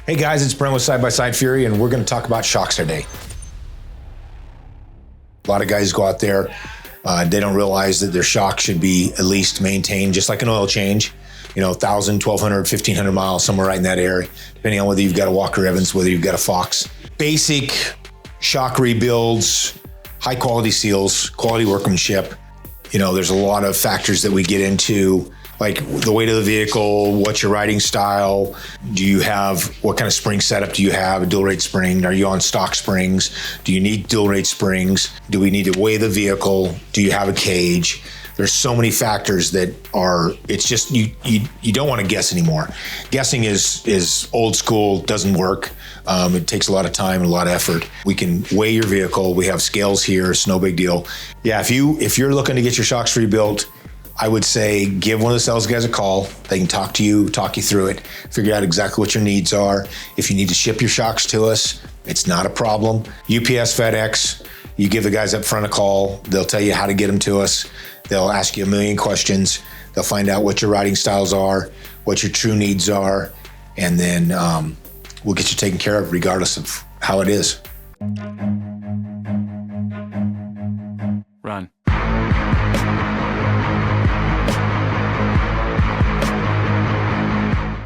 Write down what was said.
Hey guys, it's Brent with Side by Side Fury, and we're going to talk about shocks today. A lot of guys go out there, they don't realize that their shock should be at least maintained just like an oil change, 1,000, 1,200, 1,500 miles, somewhere right in that area, depending on whether you've got a Walker Evans, whether you've got a Fox. Basic shock rebuilds, high quality seals, quality workmanship. There's a lot of factors that we get into, like the weight of the vehicle, what's your riding style, what kind of spring setup do you have, a dual rate spring, are you on stock springs, do you need dual rate springs, do we need to weigh the vehicle, do you have a cage? There's so many factors that it's just, you don't want to guess anymore. Guessing is old school, doesn't work. It takes a lot of time and a lot of effort. We can weigh your vehicle. We have scales here. It's no big deal. Yeah, if you're looking to get your shocks rebuilt, I would say give one of the sales guys a call. They can talk you through it, figure out exactly what your needs are. If you need to ship your shocks to us, it's not a problem. UPS, FedEx, you give the guys up front a call. They'll tell you how to get them to us. They'll ask you a million questions. They'll find out what your riding styles are, what your true needs are, and then we'll get you taken care of regardless of how it is. Run.